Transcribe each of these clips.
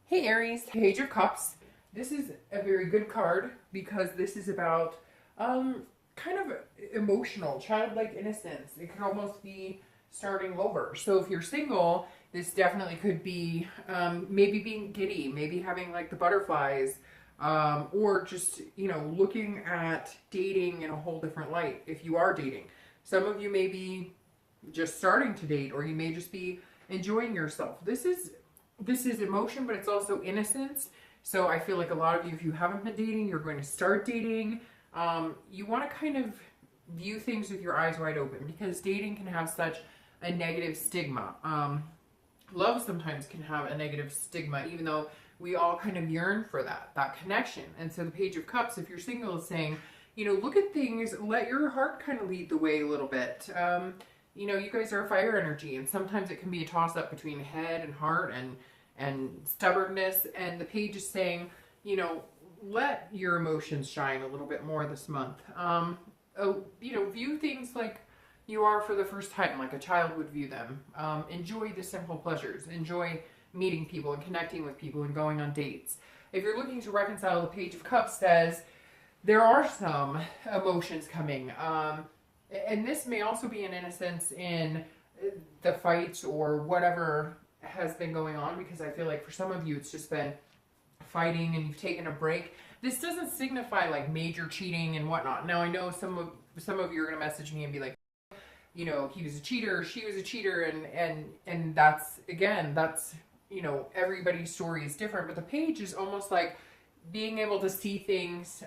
Hey Aries, Page of Cups. This is a very good card because this is about kind of emotional, childlike innocence. It could almost be starting over. So if you're single, this definitely could be maybe being giddy, maybe having like the butterflies, or just, looking at dating in a whole different light if you are dating. Some of you may be just starting to date, or you may just be enjoying yourself. This is emotion, but it's also innocence. So I feel like a lot of you, if you haven't been dating, you're going to start dating. You want to kind of view things with your eyes wide open because dating can have such a negative stigma. Love sometimes can have a negative stigma, even though we all kind of yearn for that connection. And so the Page of Cups, if you're single, is saying, look at things, let your heart kind of lead the way a little bit. You guys are fire energy, and sometimes it can be a toss-up between head and heart and stubbornness. And the page is saying, let your emotions shine a little bit more this month. View things like you are for the first time, like a child would view them. Enjoy the simple pleasures. Enjoy meeting people and connecting with people and going on dates. If you're looking to reconcile, the Page of Cups says there are some emotions coming. And this may also be an innocence in the fights or whatever has been going on, because I feel like for some of you it's just been fighting and you've taken a break. This doesn't signify like major cheating and whatnot. Now I know some of you are going to message me and be like, he was a cheater, she was a cheater, and that's, again, that's, everybody's story is different. But the page is almost like being able to see things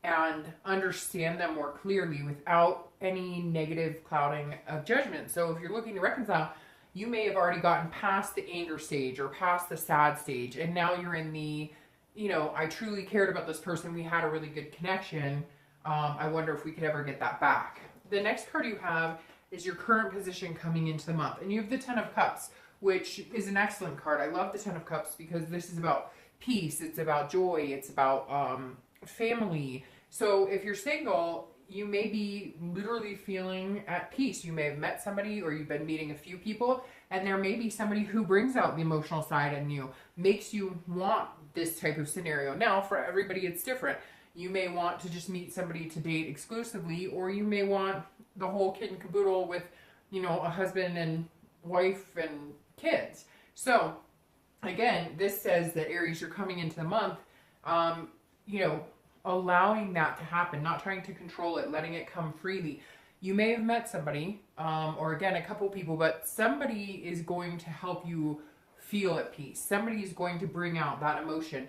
and understand them more clearly without any negative clouding of judgment. So if you're looking to reconcile, you may have already gotten past the anger stage or past the sad stage, and now you're in the, I truly cared about this person, we had a really good connection, I wonder if we could ever get that back. The next card you have is your current position coming into the month, and you have the Ten of Cups, which is an excellent card. I love the Ten of Cups because this is about peace, it's about joy, it's about family. So if you're single, you may be literally feeling at peace. You may have met somebody, or you've been meeting a few people, and there may be somebody who brings out the emotional side in you, makes you want this type of scenario. Now, for everybody, it's different. You may want to just meet somebody to date exclusively, or you may want the whole kit and caboodle with, a husband and wife and kids. So again, this says that Aries, you're coming into the month, allowing that to happen, not trying to control it, letting it come freely. You may have met somebody, or again, a couple people, but somebody is going to help you feel at peace. Somebody is going to bring out that emotion,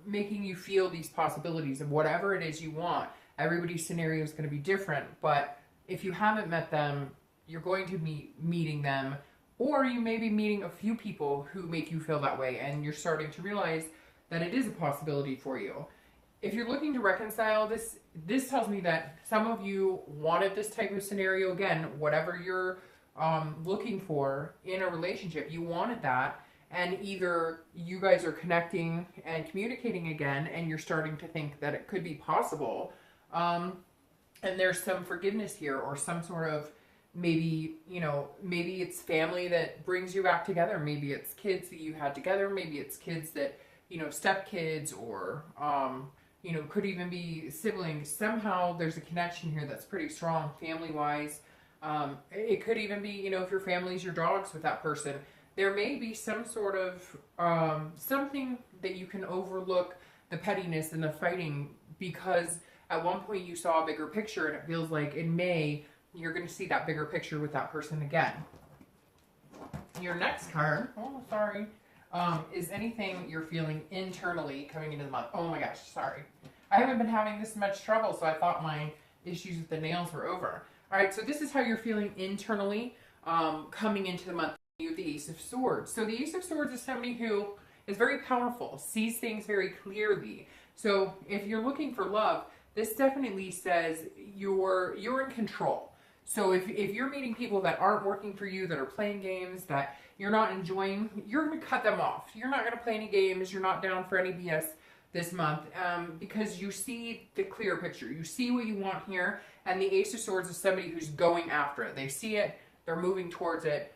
making you feel these possibilities of whatever it is you want. Everybody's scenario is going to be different, but if you haven't met them, you're going to be meeting them, or you may be meeting a few people who make you feel that way, and you're starting to realize that it is a possibility for you. If you're looking to reconcile, this tells me that some of you wanted this type of scenario. Again, whatever you're looking for in a relationship, you wanted that, and either you guys are connecting and communicating again, and you're starting to think that it could be possible, and there's some forgiveness here, or some sort of maybe it's family that brings you back together. Maybe it's kids that you had together. Maybe it's kids that, stepkids, or, could even be siblings. Somehow there's a connection here that's pretty strong family-wise. It could even be, if your family's your dogs with that person. There may be some sort of something that you can overlook the pettiness and the fighting, because at one point you saw a bigger picture, and it feels like in May you're going to see that bigger picture with that person again. Your next card, is anything you're feeling internally coming into the month. Oh my gosh, sorry. I haven't been having this much trouble, so I thought my issues with the nails were over. All right, so this is how you're feeling internally coming into the month. You have the Ace of Swords. So the Ace of Swords is somebody who is very powerful, sees things very clearly. So if you're looking for love, this definitely says you're in control. So if you're meeting people that aren't working for you, that are playing games that you're not enjoying, you're going to cut them off. You're not going to play any games. You're not down for any BS this month, because you see the clear picture. You see what you want here, and the Ace of Swords is somebody who's going after it. They see it, they're moving towards it.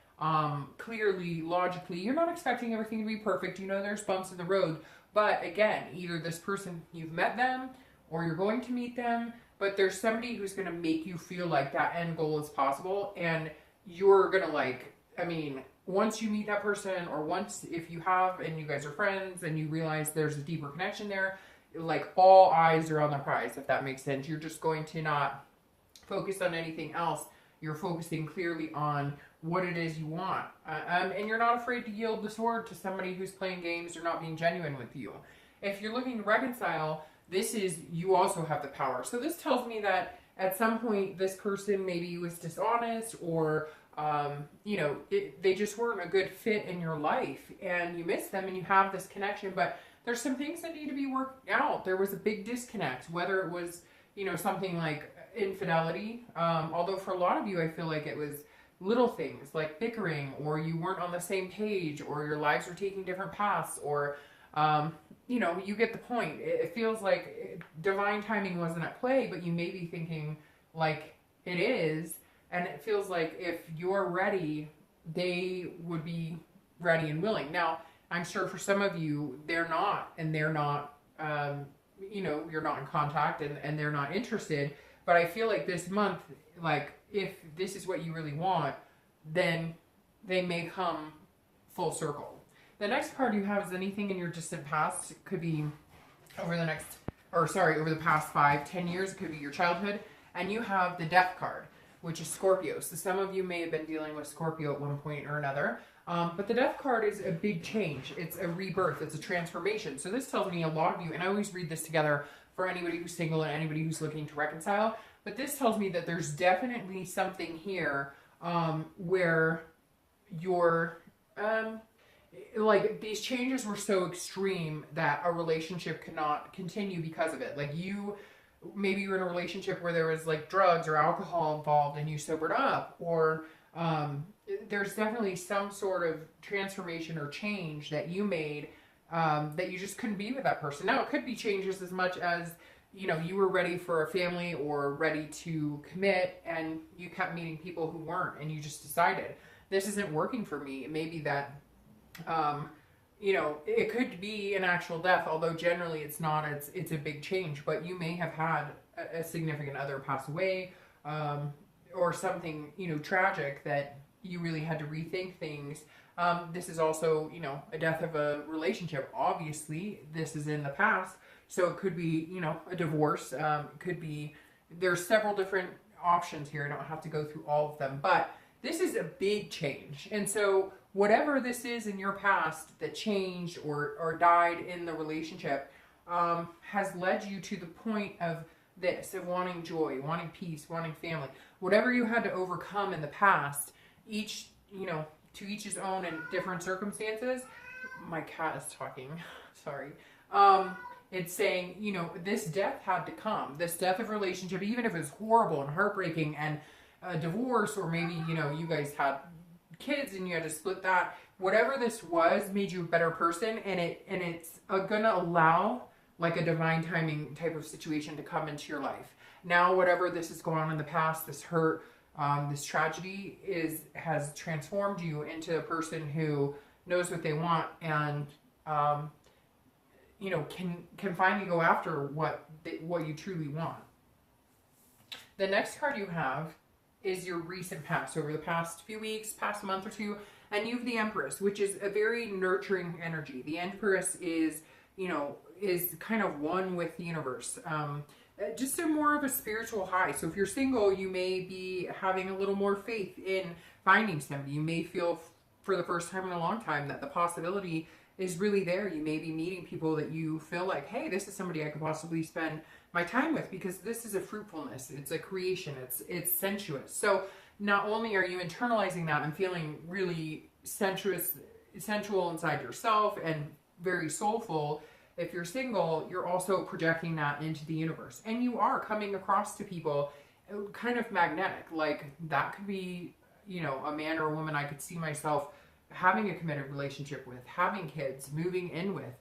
clearly, logically. You're not expecting everything to be perfect. You know there's bumps in the road. But again, either this person, you've met them, or you're going to meet them, but there's somebody who's going to make you feel like that end goal is possible, and you're going to like, I mean, once you meet that person, or once, if you have, and you guys are friends, and you realize there's a deeper connection there, like all eyes are on the prize, if that makes sense. You're just going to not focus on anything else. You're focusing clearly on what it is you want. And you're not afraid to yield the sword to somebody who's playing games or not being genuine with you. If you're looking to reconcile, this is, you also have the power. So this tells me that at some point this person maybe was dishonest, or you know, they just weren't a good fit in your life, and you miss them and you have this connection, but there's some things that need to be worked out. There was a big disconnect, whether it was, you know, something like infidelity, although for a lot of you I feel like it was little things like bickering, or you weren't on the same page, or your lives were taking different paths, or you know, you get the point. It feels like divine timing wasn't at play, but you may be thinking like it is, and it feels like if you're ready, they would be ready and willing. Now, I'm sure for some of you, they're not, and they're not, you know, you're not in contact, and they're not interested. But I feel like this month, like, if this is what you really want, then they may come full circle. The next card you have is anything in your distant past. It could be over the next, or sorry, over the past 5-10 years. It could be your childhood. And you have the Death card, which is Scorpio. So some of you may have been dealing with Scorpio at one point or another. But the Death card is a big change. It's a rebirth. It's a transformation. So this tells me a lot of you, and I always read this together for anybody who's single and anybody who's looking to reconcile. But this tells me that there's definitely something here where you're, like, these changes were so extreme that a relationship cannot continue because of it. Like, you, maybe you're in a relationship where there was like drugs or alcohol involved and you sobered up, or there's definitely some sort of transformation or change that you made that you just couldn't be with that person. Now, it could be changes as much as, you know, you were ready for a family or ready to commit, and you kept meeting people who weren't, and you just decided, this isn't working for me. It may be that, you know, it could be an actual death, although generally it's not. It's a big change, but you may have had a significant other pass away, or something, you know, tragic that you really had to rethink things. This is also, you know, a death of a relationship. Obviously, this is in the past. So it could be, you know, a divorce. It could be, there's several different options here. I don't have to go through all of them, but this is a big change. And so whatever this is in your past that changed or died in the relationship has led you to the point of this, of wanting joy, wanting peace, wanting family. Whatever you had to overcome in the past, each, you know, to each his own in different circumstances. My cat is talking. Sorry. It's saying, you know, this death had to come. This death of relationship, even if it's horrible and heartbreaking, and a divorce, or maybe, you know, you guys had kids and you had to split that. Whatever this was made you a better person, and it's gonna allow like a divine timing type of situation to come into your life. Now, whatever this has gone on in the past, this hurt, this tragedy has transformed you into a person who knows what they want, and you know, can finally go after what you truly want. The next card you have is your recent past, over the past few weeks, past month or two, and you have the Empress, which is a very nurturing energy. The Empress is, you know, is kind of one with the universe. Just a more of a spiritual high. So if you're single, you may be having a little more faith in finding somebody. You may feel for the first time in a long time that the possibility is really there. You may be meeting people that you feel like, hey, this is somebody I could possibly spend my time with, because this is a fruitfulness, it's a creation, it's sensuous. So not only are you internalizing that and feeling really sensual inside yourself and very soulful, if you're single, you're also projecting that into the universe. And you are coming across to people kind of magnetic. Like, that could be, you know, a man or a woman I could see myself having a committed relationship with, having kids, moving in with.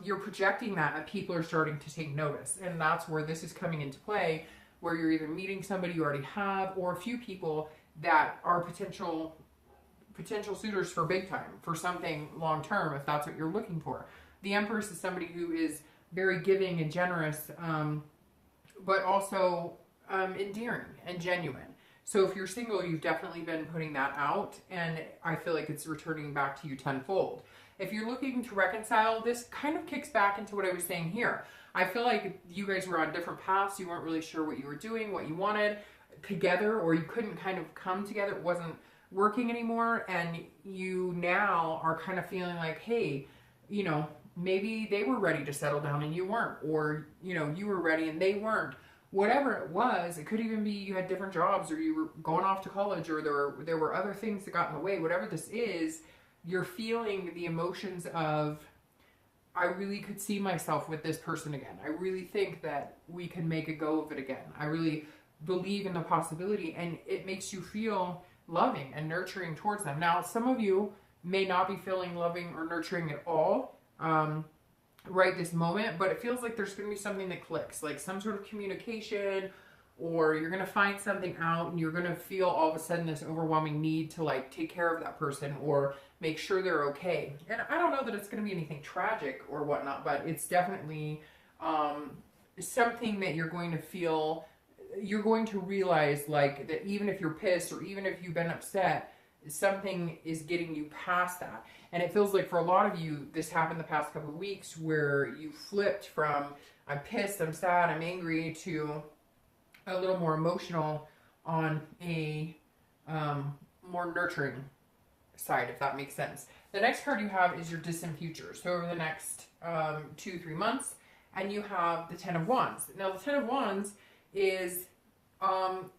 You're projecting that, and people are starting to take notice. And that's where this is coming into play, where you're either meeting somebody you already have, or a few people that are potential potential suitors for big time, for something long term, if that's what you're looking for. The Empress is somebody who is very giving and generous, but also endearing and genuine. So if you're single, you've definitely been putting that out, and I feel like it's returning back to you tenfold. If you're looking to reconcile, this kind of kicks back into what I was saying here. I feel like you guys were on different paths. You weren't really sure what you were doing, what you wanted together, or you couldn't kind of come together. It wasn't working anymore, and you now are kind of feeling like, hey, you know, maybe they were ready to settle down and you weren't, or, you know, you were ready and they weren't. Whatever it was, it could even be you had different jobs, or you were going off to college, or there were other things that got in the way. Whatever this is, you're feeling the emotions of, I really could see myself with this person again. I really think that we can make a go of it again. I really believe in the possibility, and it makes you feel loving and nurturing towards them. Now, some of you may not be feeling loving or nurturing at all right this moment, but it feels like there's going to be something that clicks, like some sort of communication, or you're going to find something out and you're going to feel all of a sudden this overwhelming need to like take care of that person or make sure they're okay. And I don't know that it's going to be anything tragic or whatnot, but it's definitely something that you're going to feel, you're going to realize like that even if you're pissed or even if you've been upset, something is getting you past that. And it feels like for a lot of you, this happened the past couple of weeks where you flipped from I'm pissed, I'm sad, I'm angry to a little more emotional on a more nurturing side, if that makes sense. The next card you have is your distant future. So over the next 2-3 months, and you have the Ten of Wands. Now the Ten of Wands is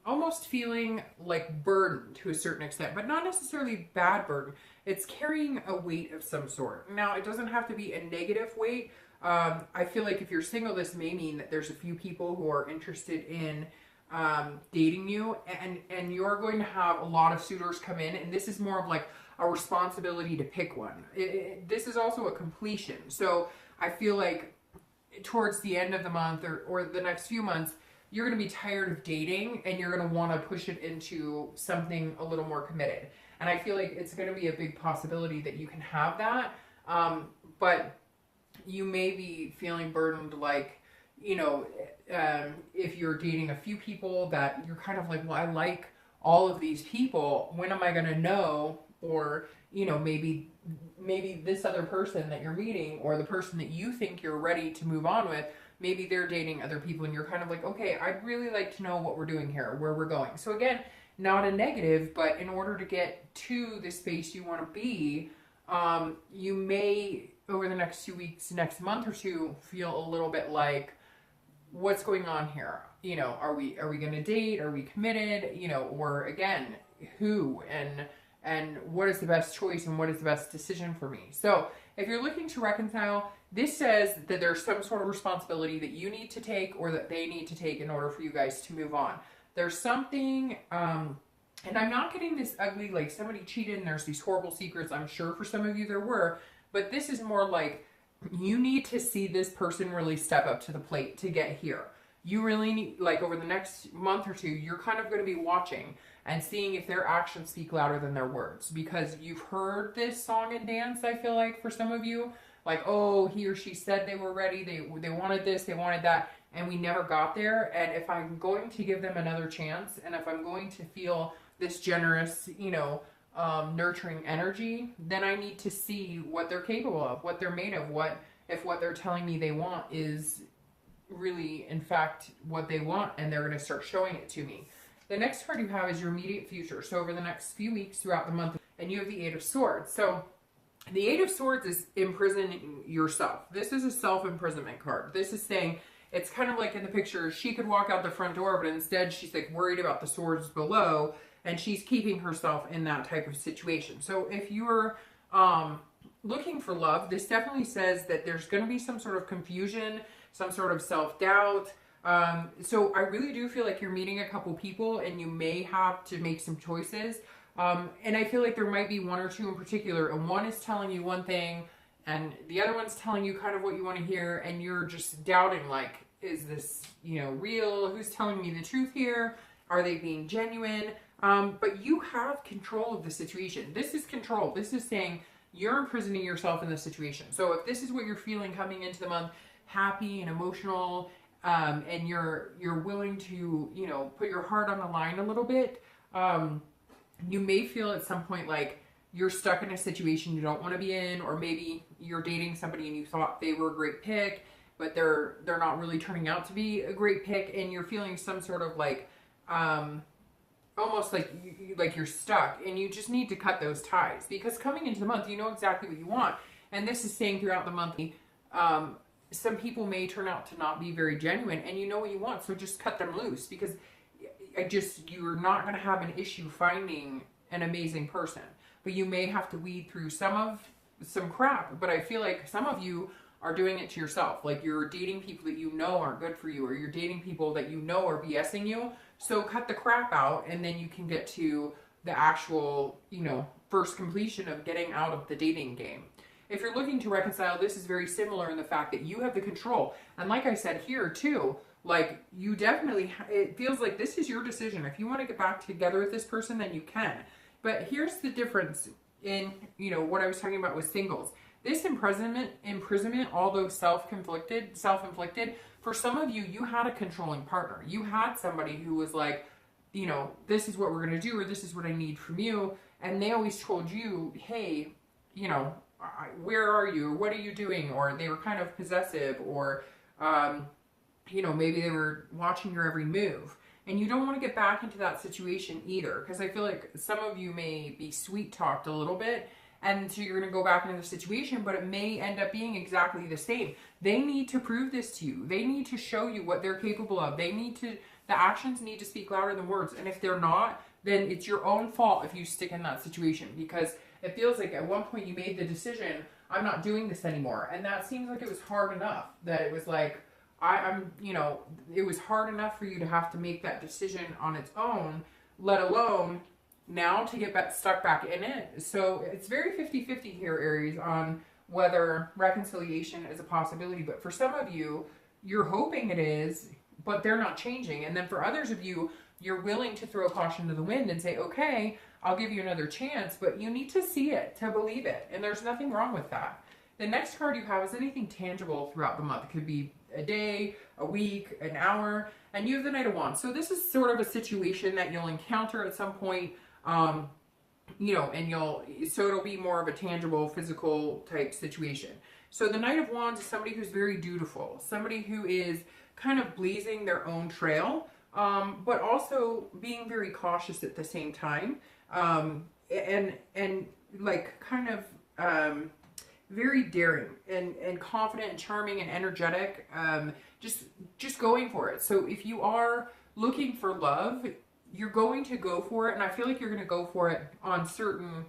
almost feeling like burden to a certain extent, but not necessarily bad burden. It's carrying a weight of some sort. Now, it doesn't have to be a negative weight. I feel like if you're single, this may mean that there's a few people who are interested in dating you, and you're going to have a lot of suitors come in, and this is more of like a responsibility to pick one. This is also a completion. So I feel like towards the end of the month or the next few months, you're going to be tired of dating and you're going to want to push it into something a little more committed. And I feel like it's going to be a big possibility that you can have that. But you may be feeling burdened, like, you know, if you're dating a few people that you're kind of like, well, I like all of these people. When am I going to know? Or, you know, maybe this other person that you're meeting, or the person that you think you're ready to move on with, maybe they're dating other people and you're kind of like, okay, I'd really like to know what we're doing here, where we're going. So again, not a negative, but in order to get to the space you want to be, you may, over the next 2 weeks, next month or two, feel a little bit like, what's going on here? You know, are we going to date? Are we committed? You know, or again, who and what is the best choice and what is the best decision for me? So if you're looking to reconcile, this says that there's some sort of responsibility that you need to take or that they need to take in order for you guys to move on. There's something, and I'm not getting this ugly, like somebody cheated and there's these horrible secrets. I'm sure for some of you there were, but this is more like you need to see this person really step up to the plate to get here. You really need, like over the next month or two, you're kind of going to be watching and seeing if their actions speak louder than their words, because you've heard this song and dance, I feel like, for some of you, like, oh, he or she said they were ready, they wanted this, they wanted that, and we never got there. And if I'm going to give them another chance, and if I'm going to feel this generous, you know, nurturing energy, then I need to see what they're capable of, what they're made of, if what they're telling me they want is really, in fact, what they want, and they're going to start showing it to me. The next card you have is your immediate future. So over the next few weeks throughout the month, and you have the Eight of Swords. So the Eight of Swords is imprisoning yourself. This is a self-imprisonment card. This is saying, it's kind of like in the picture, she could walk out the front door, but instead she's like worried about the swords below, and she's keeping herself in that type of situation. So if you're looking for love, this definitely says that there's going to be some sort of confusion, some sort of self-doubt. So I really do feel like you're meeting a couple people and you may have to make some choices. And I feel like there might be one or two in particular, and one is telling you one thing and the other one's telling you kind of what you want to hear, and you're just doubting, like, is this, you know, real? Who's telling me the truth here? Are they being genuine? But you have control of the situation. This is control. This is saying you're imprisoning yourself in the situation. So if this is what you're feeling coming into the month, happy and emotional, and you're willing to, you know, put your heart on the line a little bit, you may feel at some point like you're stuck in a situation you don't want to be in, or maybe you're dating somebody and you thought they were a great pick, but they're not really turning out to be a great pick, and you're feeling some sort of like almost like you're stuck, and you just need to cut those ties, because coming into the month you know exactly what you want. And this is saying throughout the month, some people may turn out to not be very genuine, and you know what you want, so just cut them loose, because you're not going to have an issue finding an amazing person, but you may have to weed through some crap. But I feel like some of you are doing it to yourself. Like, you're dating people that you know aren't good for you, or you're dating people that you know are BSing you. So cut the crap out, and then you can get to the actual, you know, first completion of getting out of the dating game. If you're looking to reconcile, this is very similar in the fact that you have the control. And like I said here too, like, you definitely, it feels like this is your decision. If you want to get back together with this person, then you can. But here's the difference in, you know, what I was talking about with singles. This imprisonment, although self-inflicted, for some of you, you had a controlling partner. You had somebody who was like, you know, this is what we're going to do, or this is what I need from you. And they always told you, hey, you know, where are you? Or what are you doing? Or they were kind of possessive, or, you know, maybe they were watching your every move. And you don't want to get back into that situation either, because I feel like some of you may be sweet talked a little bit, and so you're going to go back into the situation, but it may end up being exactly the same. They need to prove this to you. They need to show you what they're capable of. The actions need to speak louder than words. And if they're not, then it's your own fault if you stick in that situation, because it feels like at one point you made the decision, I'm not doing this anymore. And that seems like it was hard enough, that it was like, I'm, you know, it was hard enough for you to have to make that decision on its own, let alone now to get stuck back in it. So it's very 50-50 here, Aries, on whether reconciliation is a possibility. But for some of you, you're hoping it is, but they're not changing. And then for others of you, you're willing to throw caution to the wind and say, okay, I'll give you another chance, but you need to see it to believe it. And there's nothing wrong with that. The next card you have is anything tangible throughout the month. It could be a day, a week, an hour, and you have the Knight of Wands. So this is sort of a situation that you'll encounter at some point, you know, and so it'll be more of a tangible, physical type situation. So the Knight of Wands is somebody who's very dutiful, somebody who is kind of blazing their own trail, but also being very cautious at the same time, and like kind of very daring and confident and charming and energetic, just going for it. So if you are looking for love, you're going to go for it, and I feel like you're going to go for it on certain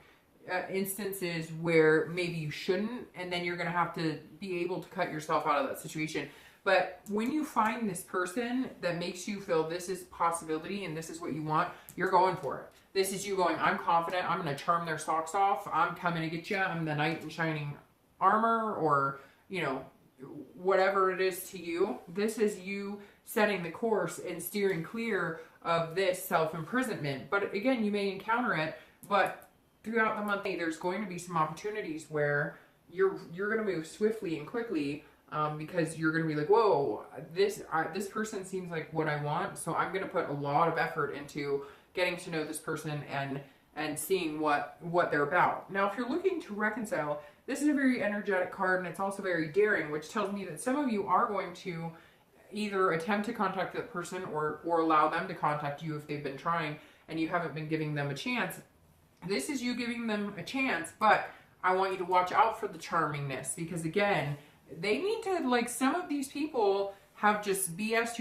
instances where maybe you shouldn't, and then you're going to have to be able to cut yourself out of that situation. But when you find this person that makes you feel this is possibility and this is what you want, you're going for it. This is you going, I'm confident, I'm going to charm their socks off, I'm coming to get you, I'm the knight in shining armor, or, you know, whatever it is to you. This is you setting the course and steering clear of this self-imprisonment. But again, you may encounter it, but throughout the month, there's going to be some opportunities where you're going to move swiftly and quickly, because you're going to be like, whoa, this person seems like what I want, so I'm going to put a lot of effort into getting to know this person and seeing what they're about. Now, if you're looking to reconcile, this is a very energetic card, and it's also very daring, which tells me that some of you are going to either attempt to contact that person or allow them to contact you if they've been trying and you haven't been giving them a chance. This is you giving them a chance, but I want you to watch out for the charmingness, because again, they need to, like, some of these people have just BS'd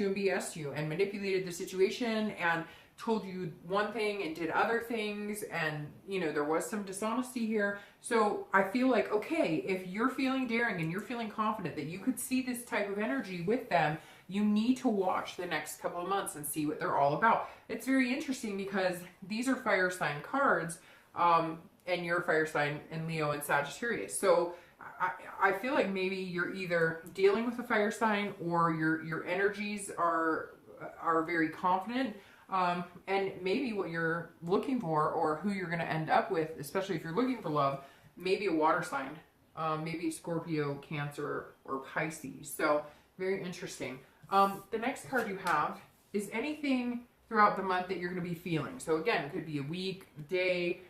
you and manipulated the situation and told you one thing and did other things, and, you know, there was some dishonesty here. So I feel like, okay, if you're feeling daring and you're feeling confident that you could see this type of energy with them, you need to watch the next couple of months and see what they're all about. It's very interesting because these are fire sign cards, and you're a fire sign in Leo and Sagittarius. So I feel like maybe you're either dealing with a fire sign or your energies are very confident. And maybe what you're looking for or who you're going to end up with, especially if you're looking for love, maybe a water sign, maybe Scorpio, Cancer, or Pisces. So very interesting. The next card you have is anything throughout the month that you're going to be feeling. So again, it could be a week, day,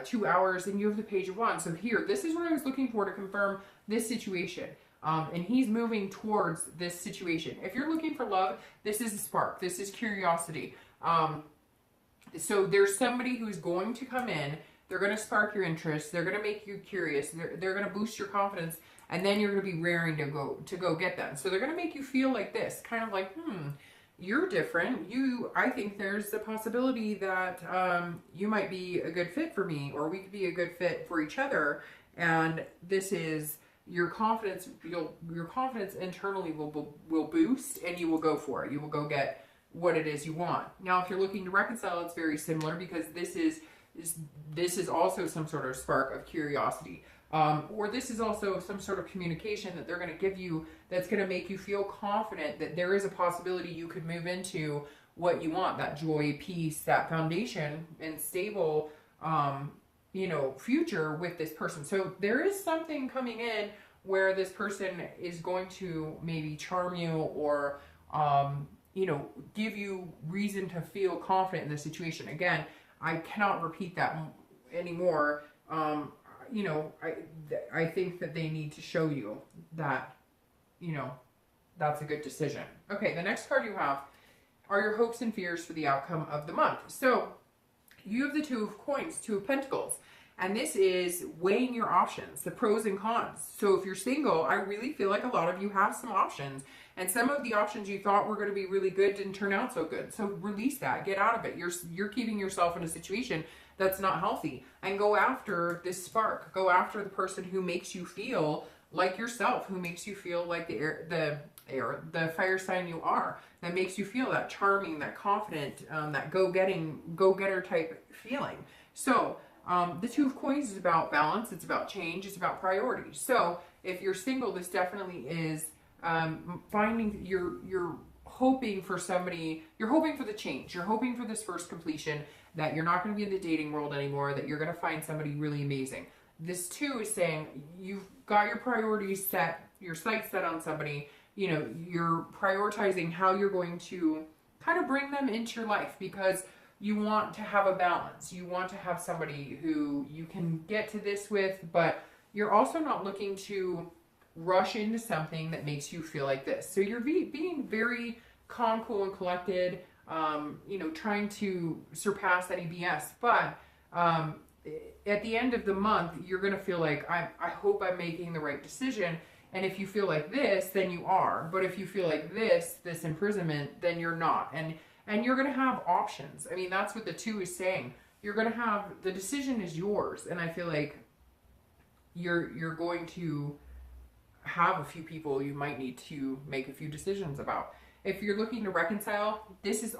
2 hours, and you have the Page of Wands. So here, this is what I was looking for to confirm this situation. And he's moving towards this situation. If you're looking for love, this is a spark. This is curiosity. So there's somebody who's going to come in. They're going to spark your interest. They're going to make you curious. They're going to boost your confidence. And then you're going to be raring to go get them. So they're going to make you feel like this. Kind of like, you're different. I think there's the possibility that you might be a good fit for me. Or we could be a good fit for each other. And this is your confidence. Your confidence internally will boost. And you will go for it. You will go get what it is you want. Now, if you're looking to reconcile, it's very similar because this is also some sort of spark of curiosity. Or this is also some sort of communication that they're going to give you that's going to make you feel confident that there is a possibility you could move into what you want, that joy, peace, that foundation and stable, future with this person. So there is something coming in where this person is going to maybe charm you or, give you reason to feel confident in the situation. Again, I cannot repeat that anymore. I think that they need to show you that, that's a good decision. Okay, the next card you have are your hopes and fears for the outcome of the month. So you have the Two of Coins, Two of Pentacles, and this is weighing your options, the pros and cons. So if you're single, I really feel like a lot of you have some options, and some of the options you thought were going to be really good didn't turn out so good. So release that, get out of it. You're keeping yourself in a situation that's not healthy, and go after this spark. Go after the person who makes you feel like yourself, who makes you feel like the fire sign you are, that makes you feel that charming, that confident, that go-getter type feeling. So the Two of Coins is about balance. It's about change. It's about priorities. So if you're single, this definitely is finding you're hoping for somebody. You're hoping for the change. You're hoping for this first completion, that you're not going to be in the dating world anymore, that you're going to find somebody really amazing. This too is saying you've got your priorities set, your sights set on somebody, you're prioritizing how you're going to kind of bring them into your life because you want to have a balance. You want to have somebody who you can get to this with, but you're also not looking to rush into something that makes you feel like this. So you're being very calm, cool, and collected, trying to surpass any BS. But at the end of the month, you're going to feel like, I hope I'm making the right decision. And if you feel like this, then you are. But if you feel like this imprisonment, then you're not. And you're going to have options. I mean, that's what the Two is saying. You're going to have, the decision is yours. And I feel like you're going to have a few people you might need to make a few decisions about. If you're looking to reconcile, this is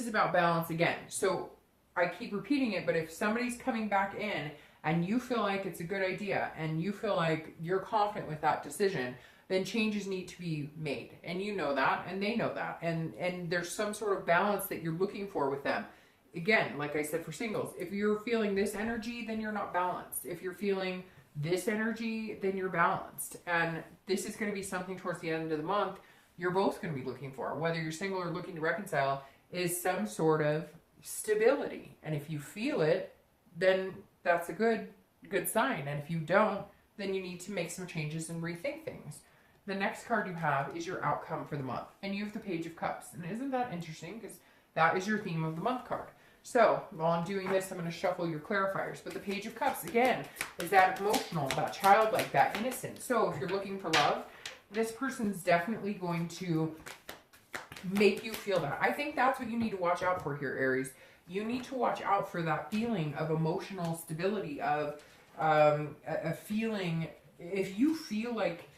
about balance again. So I keep repeating it, but if somebody's coming back in and you feel like it's a good idea and you feel like you're confident with that decision, then changes need to be made. And you know that, and they know that. And there's some sort of balance that you're looking for with them. Again, like I said, for singles, if you're feeling this energy, then you're not balanced. If you're feeling this energy, then you're balanced. And this is going to be something towards the end of the month you're both going to be looking for, whether you're single or looking to reconcile, is some sort of stability. And if you feel it, then that's a good sign. And if you don't, then you need to make some changes and rethink things. The next card you have is your outcome for the month. And you have the Page of Cups. And isn't that interesting? Because that is your theme of the month card. So while I'm doing this, I'm going to shuffle your clarifiers. But the Page of Cups, again, is that emotional, that childlike, that innocent. So if you're looking for love, this person's definitely going to make you feel that. I think that's what you need to watch out for here, Aries. You need to watch out for that feeling of emotional stability, of a feeling, if you feel like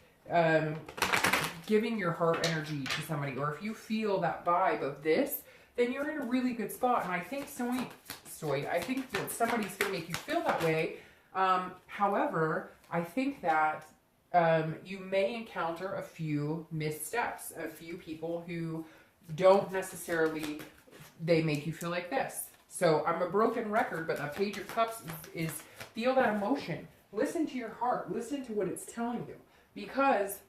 giving your heart energy to somebody, or if you feel that vibe of this, then you're in a really good spot. And I think, I think that somebody's going to make you feel that way. However, I think that you may encounter a few missteps, a few people who don't necessarily they make you feel like this. So I'm a broken record, but the Page of Cups is feel that emotion. Listen to your heart. Listen to what it's telling you, because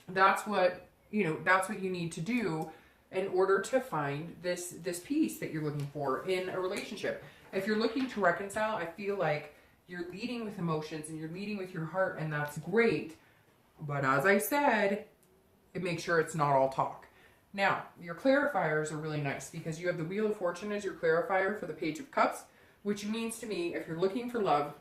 that's what, you know, that's what you need to do in order to find this peace that you're looking for in a relationship. If you're looking to reconcile, I feel like you're leading with emotions and you're leading with your heart, and that's great. But as I said, make sure it's not all talk. Now, your clarifiers are really nice because you have the Wheel of Fortune as your clarifier for the Page of Cups, which means to me, if you're looking for love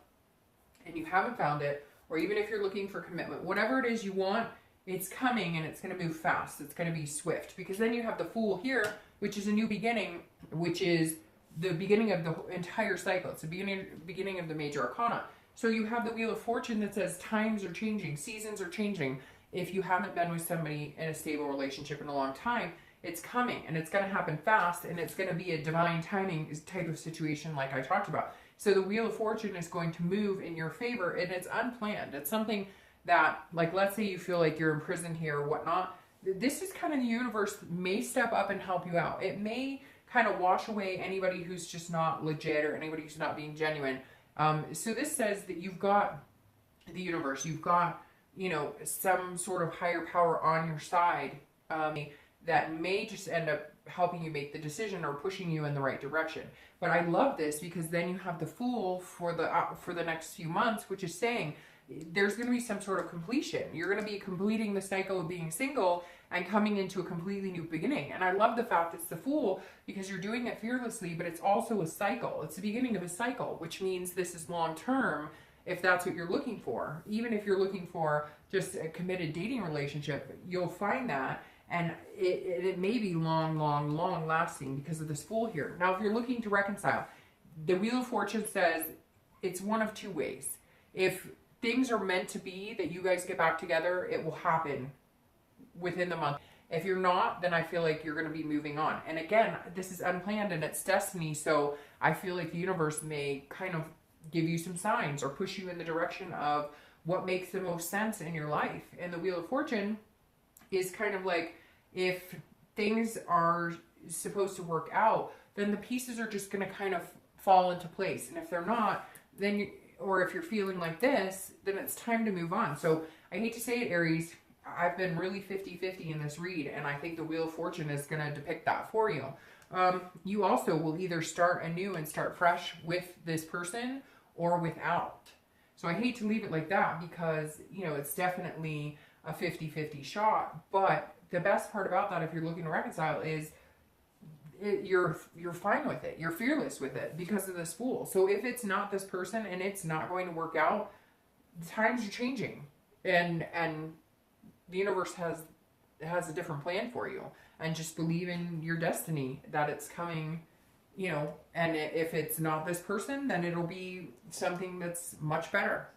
and you haven't found it, or even if you're looking for commitment, whatever it is you want, it's coming and it's going to move fast. It's going to be swift, because then you have the Fool here, which is a new beginning, which is the beginning of the entire cycle. It's the beginning of the major arcana. So you have the Wheel of Fortune that says times are changing, seasons are changing. If you haven't been with somebody in a stable relationship in a long time, it's coming and it's going to happen fast, and it's going to be a divine timing type of situation like I talked about. So the Wheel of Fortune is going to move in your favor, and it's unplanned. It's something that, like, let's say you feel like you're imprisoned here or whatnot. This is kind of the universe may step up and help you out. It may kind of wash away anybody who's just not legit or anybody who's not being genuine. So this says that you've got the universe, you've got, you know, some sort of higher power on your side that may just end up helping you make the decision or pushing you in the right direction. But I love this because then you have the Fool for the next few months, which is saying there's going to be some sort of completion. You're going to be completing the cycle of being single and coming into a completely new beginning. And I love the fact it's the Fool because you're doing it fearlessly, but it's also a cycle. It's the beginning of a cycle, which means this is long term if that's what you're looking for. Even if you're looking for just a committed dating relationship, you'll find that. And it may be long, long, long lasting because of this Fool here. Now, if you're looking to reconcile, the Wheel of Fortune says it's one of two ways. If things are meant to be, that you guys get back together, it will happen within the month. If you're not, then I feel like you're going to be moving on. And again, this is unplanned and it's destiny. So I feel like the universe may kind of give you some signs or push you in the direction of what makes the most sense in your life. And the Wheel of Fortune is kind of like, if things are supposed to work out, then the pieces are just going to kind of fall into place. And if they're not, then or if you're feeling like this, then it's time to move on. So I hate to say it, Aries, I've been really 50-50 in this read, and I think the Wheel of Fortune is going to depict that for you. You also will either start anew and start fresh with this person or without. So I hate to leave it like that because, you know, it's definitely a 50-50 shot. But the best part about that, if you're looking to reconcile, is you're fine with it. You're fearless with it because of this Fool. So if it's not this person and it's not going to work out, the times are changing, and the universe has a different plan for you. And just believe in your destiny that it's coming, you know. And if it's not this person, then it'll be something that's much better.